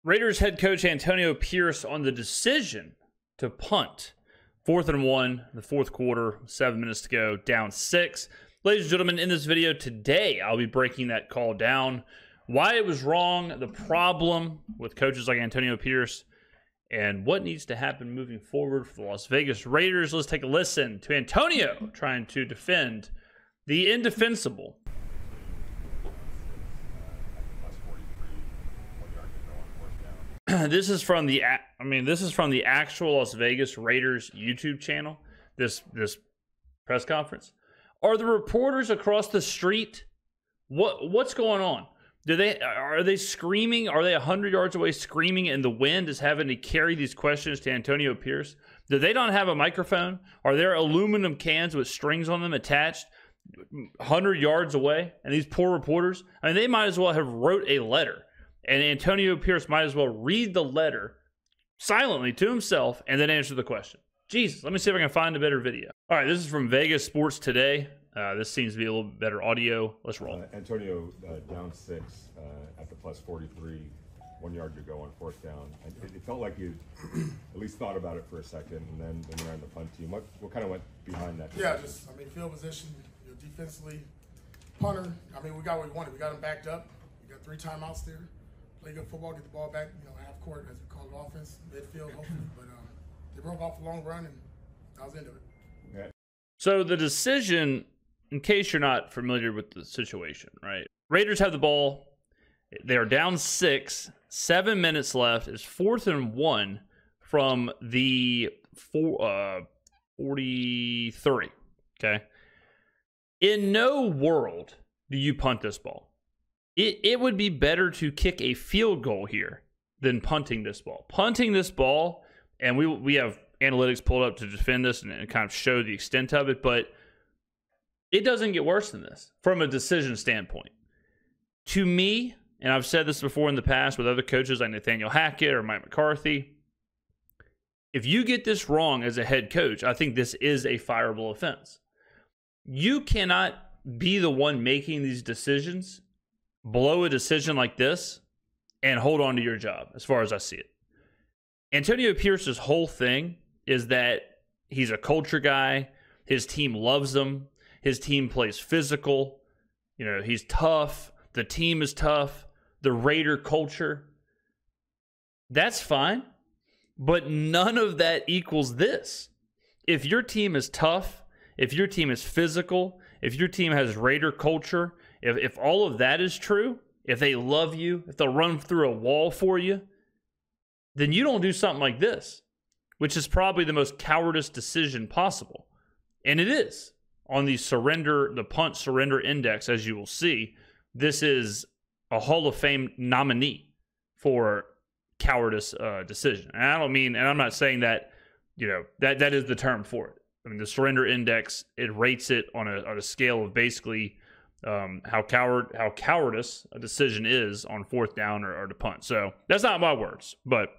Raiders head coach Antonio Pierce on the decision to punt. 4th and 1, the fourth quarter, 7 minutes to go, down 6. Ladies and gentlemen, in this video today, I'll be breaking that call down, why it was wrong, the problem with coaches like Antonio Pierce, and what needs to happen moving forward for the Las Vegas Raiders. Let's take a listen to Antonio trying to defend the indefensible. This is from the actual Las Vegas Raiders YouTube channel. This press conference. Are the reporters across the street? What's going on? Are they screaming? Are they 100 yards away screaming and the wind is having to carry these questions to Antonio Pierce? Do they not have a microphone? Are there aluminum cans with strings on them attached 100 yards away? And these poor reporters, I mean, they might as well have wrote a letter. And Antonio Pierce might as well read the letter silently to himself and then answer the question. Jesus, let me see if I can find a better video. All right, this is from Vegas Sports Today. This seems to be a little better audio. Let's roll. Antonio down 6 at the plus 43, 1 yard to go on 4th down. And it felt like you at least thought about it for a second, and then you ran the punt team. What kind of went behind that? Yeah, field position, defensively, punter. We got what we wanted. We got him backed up. We got 3 timeouts there. Play good football, get the ball back, half court, as we call it, offense, midfield, hopefully. But they broke off a long run, and I was into it. Yeah. So the decision, in case you're not familiar with the situation, right? Raiders have the ball. They are down 6. 7 minutes left. It's 4th and 1 from the 43. Okay. In no world do you punt this ball. It would be better to kick a field goal here than punting this ball. Punting this ball, and we have analytics pulled up to defend this and kind of show the extent of it, but it doesn't get worse than this from a decision standpoint. To me, and I've said this before in the past with other coaches like Nathaniel Hackett or Mike McCarthy, if you get this wrong as a head coach, I think this is a fireable offense. You cannot be the one making these decisions, blow a decision like this, and hold on to your job, as far as I see it. Antonio Pierce's whole thing is that he's a culture guy. His team loves him. His team plays physical. He's tough. The team is tough. The Raider culture. That's fine. But none of that equals this. If your team is tough, if your team is physical, if your team has Raider culture, if all of that is true, if they love you, if they'll run through a wall for you, then you don't do something like this, which is probably the most cowardice decision possible. And it is. On the punt surrender index, as you will see, this is a Hall of Fame nominee for cowardice decision. And I'm not saying that, that is the term for it. The surrender index, it rates it on a scale of basically how cowardice a decision is on 4th down or to punt. So that's not my words, but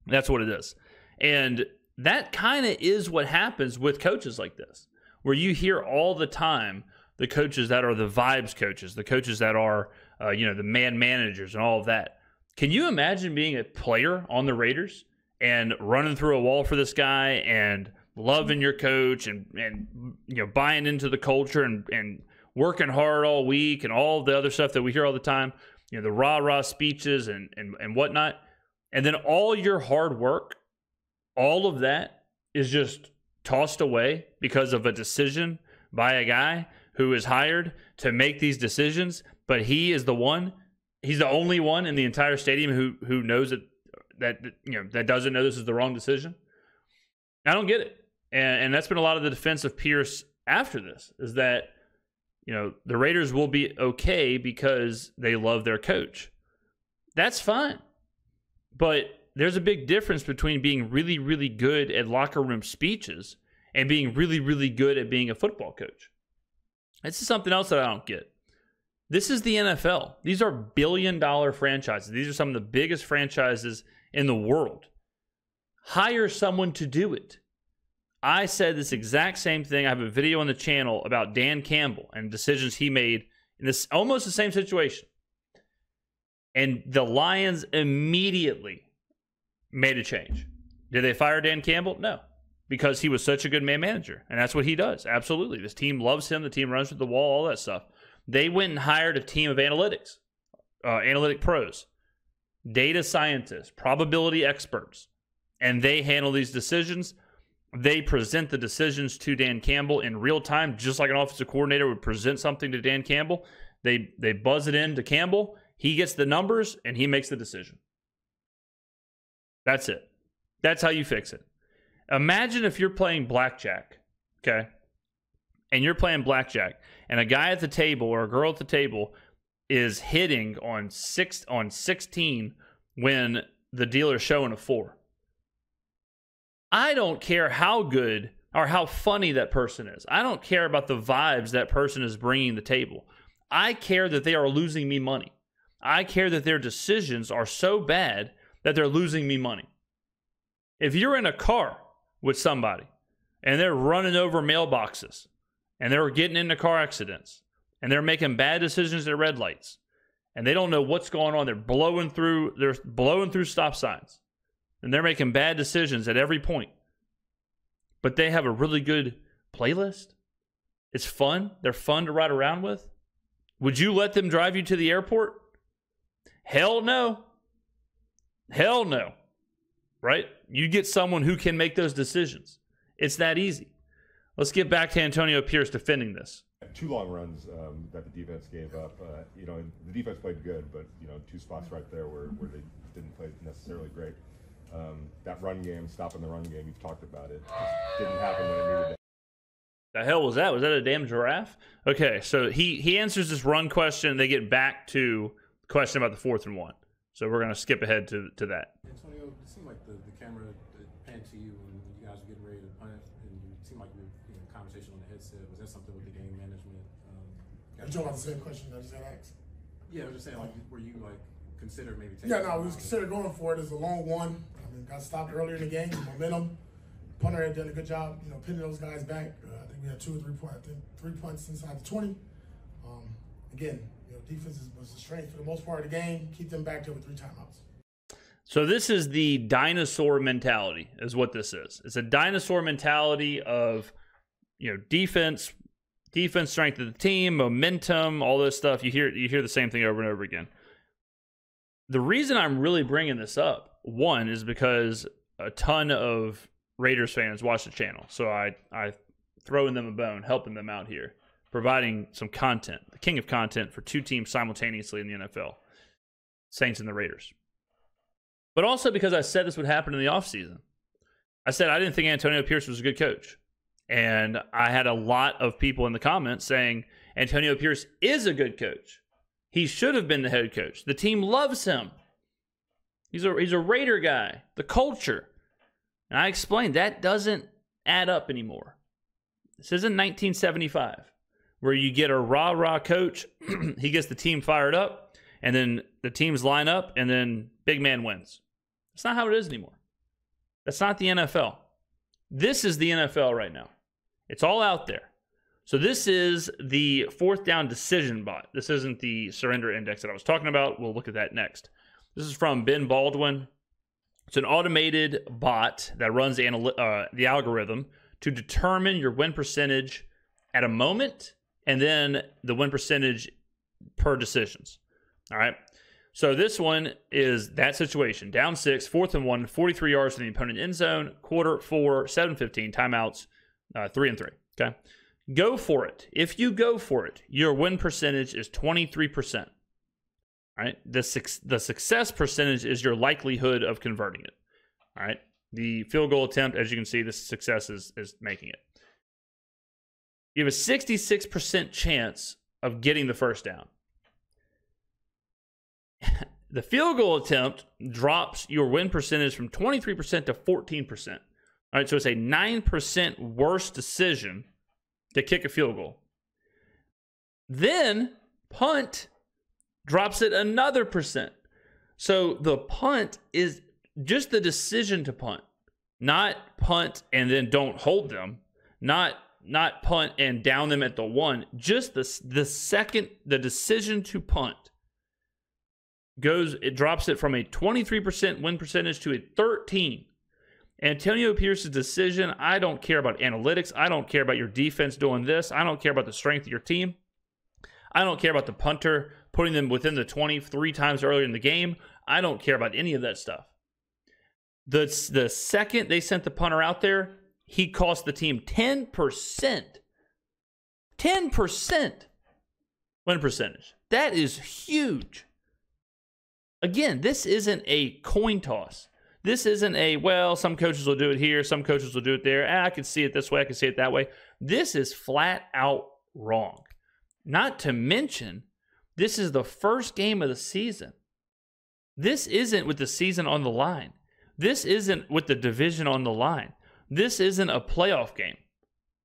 that's what it is. And that kind of is what happens with coaches like this, where you hear all the time the coaches that are the vibes coaches, the coaches that are, the man managers and all of that. Can you imagine being a player on the Raiders and running through a wall for this guy and loving your coach and buying into the culture and working hard all week and all the other stuff that we hear all the time, the rah-rah speeches and whatnot, and then all your hard work, all of that is just tossed away because of a decision by a guy who is hired to make these decisions, but he's the only one in the entire stadium who knows that doesn't know this is the wrong decision. I don't get it. And that's been a lot of the defense of Pierce after this, is that, the Raiders will be okay because they love their coach. That's fine. But there's a big difference between being really, really good at locker room speeches and being really, really good at being a football coach. This is something else that I don't get. This is the NFL. These are billion-dollar franchises. These are some of the biggest franchises in the world. Hire someone to do it. I said this exact same thing. I have a video on the channel about Dan Campbell and decisions he made in this almost the same situation. And the Lions immediately made a change. Did they fire Dan Campbell? No, because he was such a good man manager, and that's what he does. Absolutely. This team loves him. The team runs with the wall, all that stuff. They went and hired a team of analytics, analytic pros, data scientists, probability experts, and they handle these decisions. They present the decisions to Dan Campbell in real time, just like an offensive coordinator would present something to Dan Campbell. They buzz it in to Campbell. He gets the numbers, and he makes the decision. That's it. That's how you fix it. Imagine if you're playing blackjack, okay? And you're playing blackjack, and a guy at the table or a girl at the table is hitting on 16 when the dealer's showing a 4. I don't care how good or how funny that person is. I don't care about the vibes that person is bringing to the table. I care that they are losing me money. I care that their decisions are so bad that they're losing me money. If you're in a car with somebody and they're running over mailboxes and they're getting into car accidents and they're making bad decisions at red lights and they don't know what's going on, they're blowing through stop signs and they're making bad decisions at every point, but they have a really good playlist. It's fun. They're fun to ride around with. Would you let them drive you to the airport? Hell no. Hell no. Right? You get someone who can make those decisions. It's that easy. Let's get back to Antonio Pierce defending this. 2 long runs that the defense gave up. The defense played good, but 2 spots right there where they didn't play necessarily great. That run game, stopping the run game, you've talked about it. Just didn't happen when it needed to. The hell was that? Was that a damn giraffe? Okay, so he answers this run question. They get back to the question about the 4th and 1. So we're going to skip ahead to that. Antonio, it seemed like the camera panned to you when you guys were getting ready to punt, and you seemed like you were in conversation on the headset. Was that something with the game management? You talking about the same question I just got asked? Yeah, I was just saying, were you consider maybe taking? Yeah, no, we was considered going for it. It's a long one. I mean, got stopped earlier in the game, momentum. Punter had done a good job, pinning those guys back. I think we had 2 or 3 points. I think 3 punts inside the 20. Again, defense was the strength for the most part of the game. Keep them back there with 3 timeouts. So this is the dinosaur mentality, is what this is. It's a dinosaur mentality of, defense, strength of the team, momentum, all this stuff. You hear the same thing over and over again. The reason I'm really bringing this up, one, is because a ton of Raiders fans watch the channel. So I throwing them a bone, helping them out here, providing some content, the king of content for 2 teams simultaneously in the NFL, Saints and the Raiders. But also because I said this would happen in the offseason. I said I didn't think Antonio Pierce was a good coach. And I had a lot of people in the comments saying Antonio Pierce is a good coach. He should have been the head coach. The team loves him. He's a Raider guy. The culture. And I explained that doesn't add up anymore. This isn't 1975 where you get a rah-rah coach, he gets the team fired up, and then the teams line up, and then big man wins. That's not how it is anymore. That's not the NFL. This is the NFL right now. It's all out there. So this is the 4th down decision bot. This isn't the surrender index that I was talking about. We'll look at that next. This is from Ben Baldwin. It's an automated bot that runs the algorithm to determine your win percentage at a moment and then the win percentage per decisions. All right. So this one is that situation. Down 6, 4th and 1, 43 yards from the opponent end zone, quarter 4, 7:15, timeouts, 3 and 3. Okay. Go for it. If you go for it, your win percentage is 23%. All right. The success percentage is your likelihood of converting it. All right. The field goal attempt, as you can see, the success is making it. You have a 66% chance of getting the first down. The field goal attempt drops your win percentage from 23% to 14%. All right. So it's a 9% worse decision to kick a field goal. Then punt drops it another percent. So the punt is just the decision to punt, not punt and then don't hold them, not punt and down them at the 1, just the decision to punt it drops it from a 23% win percentage to a 13%. Antonio Pierce's decision, I don't care about analytics. I don't care about your defense doing this. I don't care about the strength of your team. I don't care about the punter putting them within the 20 3 times earlier in the game. I don't care about any of that stuff. The second they sent the punter out there, he cost the team 10%. 10% win percentage. That is huge. Again, this isn't a coin toss. This isn't a, well, some coaches will do it here, some coaches will do it there. I can see it this way, I can see it that way. This is flat out wrong. Not to mention, this is the first game of the season. This isn't with the season on the line. This isn't with the division on the line. This isn't a playoff game.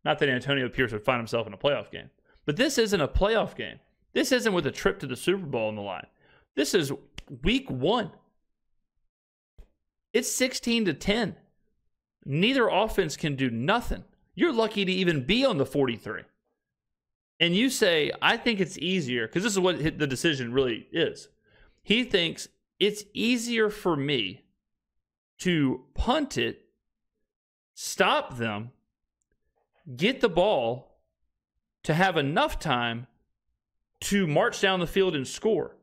Not that Antonio Pierce would find himself in a playoff game. But this isn't a playoff game. This isn't with a trip to the Super Bowl on the line. This is week 1. It's 16-10. Neither offense can do nothing. You're lucky to even be on the 43. And you say, I think it's easier, because this is what the decision really is. He thinks it's easier for me to punt it, stop them, get the ball, to have enough time to march down the field and score.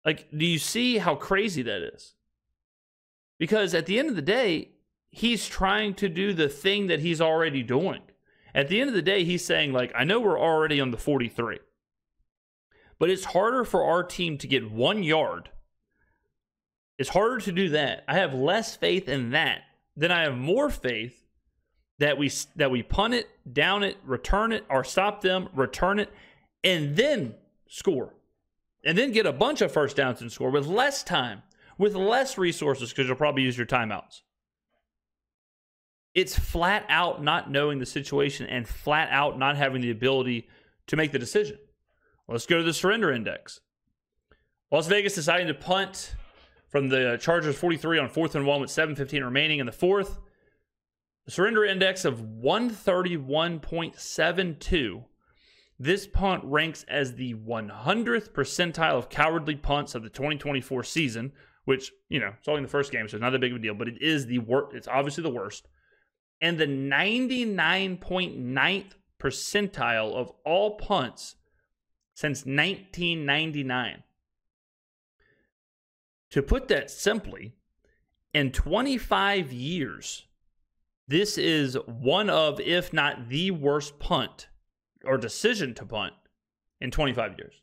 Like, do you see how crazy that is? Because at the end of the day, he's trying to do the thing that he's already doing. At the end of the day, he's saying, like, I know we're already on the 43, but it's harder for our team to get 1 yard. It's harder to do that. I have less faith in that than I have more faith that we punt it, down it, return it, or stop them, return it, and then score. And then get a bunch of first downs and score with less time, with less resources, because you'll probably use your timeouts. It's flat out not knowing the situation and flat out not having the ability to make the decision. Let's go to the surrender index. Las Vegas deciding to punt from the Chargers 43 on 4th and 1 with 7:15 remaining in the fourth. The surrender index of 131.72. This punt ranks as the 100th percentile of cowardly punts of the 2024 season, which, it's only the first game, so it's not that big of a deal, but it is the worst. It's obviously the worst. And the 99.9th percentile of all punts since 1999. To put that simply, in 25 years, this is one of, if not the worst punt or decision to punt in 25 years.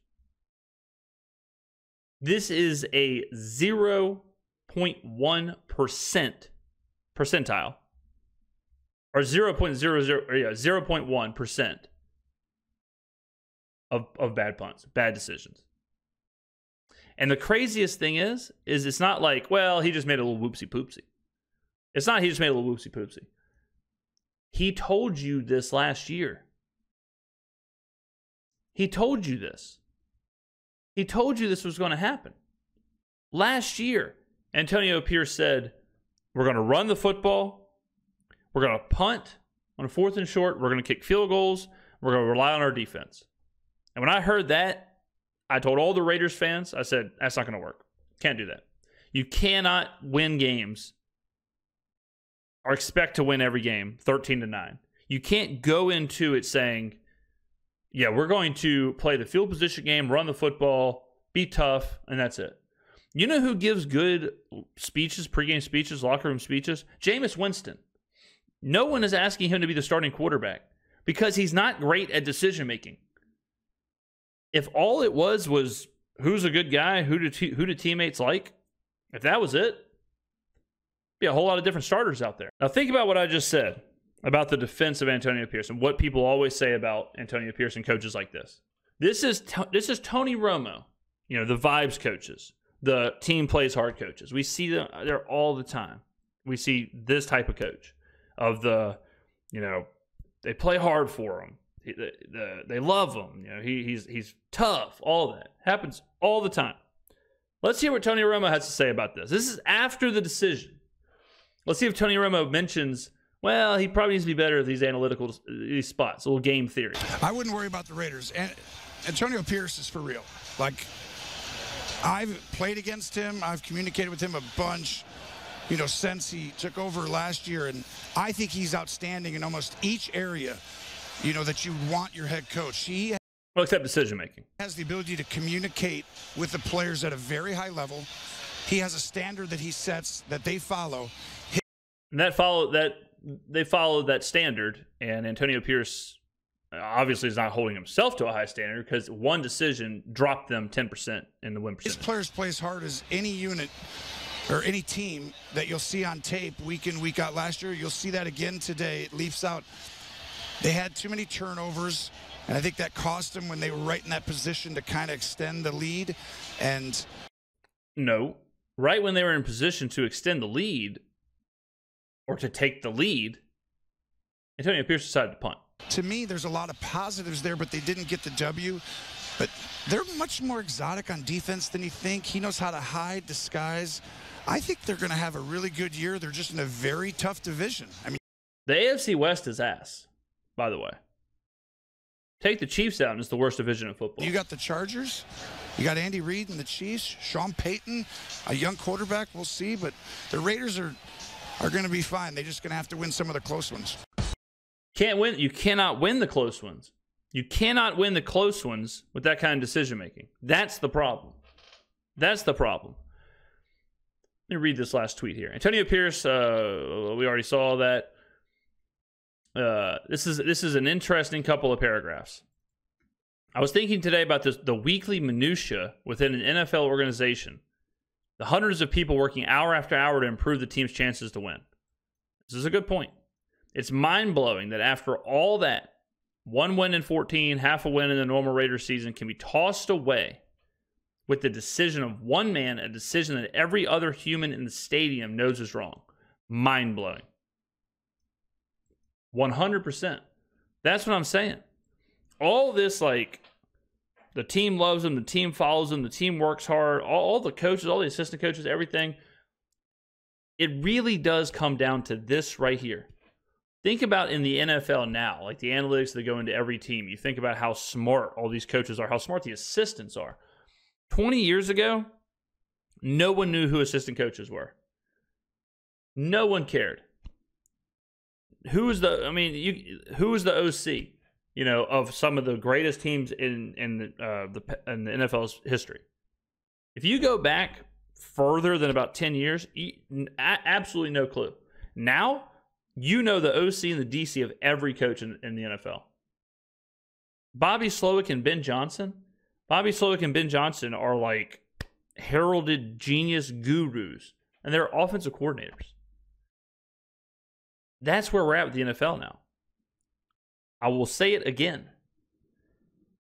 This is a 0.1% percentile, or 0.1% of bad punts, bad decisions. And the craziest thing is it's not like, well, he just made a little whoopsie poopsie. It's not he just made a little whoopsie poopsie. He told you this last year. He told you this. He told you this was going to happen. Last year, Antonio Pierce said, we're going to run the football. We're going to punt on a 4th and short. We're going to kick field goals. We're going to rely on our defense. And when I heard that, I told all the Raiders fans, I said, that's not going to work. Can't do that. You cannot win games or expect to win every game 13-9. You can't go into it saying, yeah, we're going to play the field position game, run the football, be tough, and that's it. You know who gives good speeches, pregame speeches, locker room speeches? Jameis Winston. No one is asking him to be the starting quarterback because he's not great at decision-making. If all it was who's a good guy, who do teammates like, if that was it, be a whole lot of different starters out there. Now think about what I just said about the defense of Antonio Pierce and what people always say about Antonio Pierce and coaches like this. This is Tony Romo, the vibes coaches, the team plays hard coaches. We see them there all the time. We see this type of coach of the, they play hard for him. They love him. He's tough. All that happens all the time. Let's hear what Tony Romo has to say about this. This is after the decision. Let's see if Tony Romo mentions, well, he probably needs to be better at these these spots, a little game theory. I wouldn't worry about the Raiders. Antonio Pierce is for real. Like, I've played against him. I've communicated with him a bunch, you know, since he took over last year. And I think he's outstanding in almost each area, you know, that you want your head coach. He Well, except decision-making. has the ability to communicate with the players at a very high level. He has a standard that he sets that they follow. And they followed that standard, and Antonio Pierce obviously is not holding himself to a high standard because one decision dropped them 10% in the win His percentage. players play as hard as any unit or any team that you'll see on tape week in, week out last year. You'll see that again today. It leaps out. They had too many turnovers, and I think that cost them when they were right in that position to kind of extend the lead. And No. Right when they were in position to extend the lead or to take the lead, Antonio Pierce decided to punt. to me, there's a lot of positives there, but they didn't get the W. But they're much more exotic on defense than you think. He knows how to hide, disguise. I think they're going to have a really good year. They're just in a very tough division. I mean, The AFC West is ass, by the way. Take the Chiefs out, and it's the worst division in football. you got the Chargers. You got Andy Reid and the Chiefs. Sean Payton, a young quarterback. We'll see. But the Raiders are going to be fine. They're just going to have to win some of the close ones. Can't win. You cannot win the close ones. You cannot win the close ones with that kind of decision making. That's the problem. That's the problem. Let me read this last tweet here. Antonio Pierce. We already saw that. This is an interesting couple of paragraphs. I was thinking today about the weekly minutia within an NFL organization. The hundreds of people working hour after hour to improve the team's chances to win. This is a good point. It's mind-blowing that after all that, 1 win in 14, half a win in the normal Raiders season can be tossed away with the decision of one man, a decision that every other human in the stadium knows is wrong. Mind-blowing. 100%. That's what I'm saying. All this, like, the team loves him, the team follows him, the team works hard, all the coaches, all the assistant coaches, everything. It really does come down to this right here. Think about in the NFL now, like the analytics that go into every team. You think about how smart all these coaches are, how smart the assistants are. 20 years ago, no one knew who assistant coaches were. No one cared. Who was the OC? You know, of some of the greatest teams in the NFL's history. If you go back further than about 10 years, absolutely no clue. Now, you know the OC and the DC of every coach in the NFL. Bobby Slowick and Ben Johnson are like heralded genius gurus, and they're offensive coordinators. That's where we're at with the NFL now. I will say it again.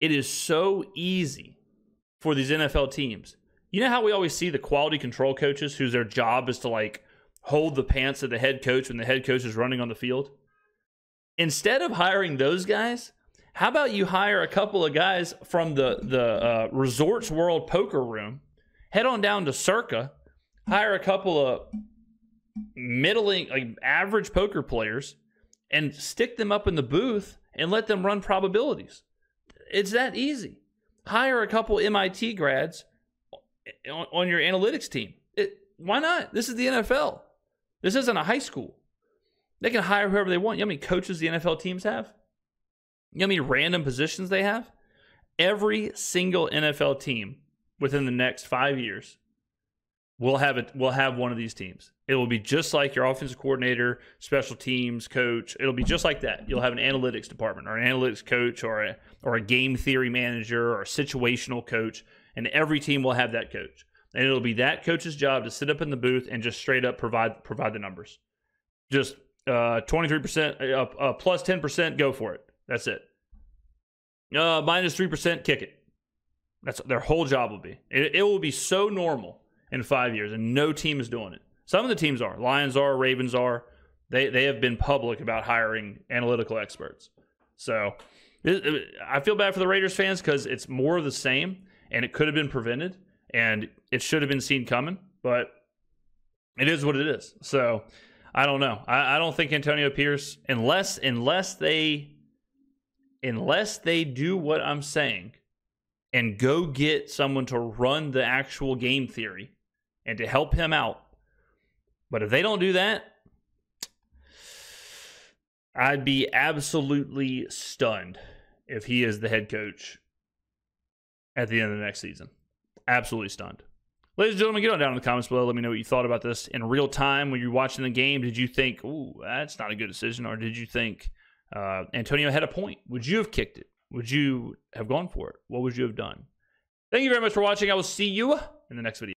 It is so easy for these NFL teams. You know how we always see the quality control coaches whose their job is to like hold the pants of the head coach when the head coach is running on the field? Instead of hiring those guys, how about you hire a couple of guys from the Resorts World Poker Room, head on down to Circa, hire a couple of middling, like average poker players, and stick them up in the booth and let them run probabilities. It's that easy. Hire a couple MIT grads on your analytics team. Why not? This is the NFL. This isn't a high school. They can hire whoever they want. You know how many coaches the NFL teams have? You know how many random positions they have? Every single NFL team within the next 5 years will have one of these teams. It will be just like your offensive coordinator, special teams coach. It'll be just like that. You'll have an analytics department or an analytics coach or a game theory manager or a situational coach, and every team will have that coach. And it'll be that coach's job to sit up in the booth and just straight up provide the numbers. Just 23%, plus 10%, go for it. That's it. Minus 3%, kick it. That's their whole job will be. It will be so normal in 5 years, and no team is doing it. Some of the teams are. Lions are, Ravens are. They have been public about hiring analytical experts. So I feel bad for the Raiders fans because it's more of the same, and it could have been prevented, and it should have been seen coming, but it is what it is. So I don't know. I don't think Antonio Pierce, unless they do what I'm saying, and go get someone to run the actual game theory and to help him out. But if they don't do that, I'd be absolutely stunned if he is the head coach at the end of the next season. Absolutely stunned. Ladies and gentlemen, get on down in the comments below. Let me know what you thought about this in real time when you're watching the game. Did you think, ooh, that's not a good decision? Or did you think Antonio had a point? Would you have kicked it? Would you have gone for it? What would you have done? Thank you very much for watching. I will see you in the next video.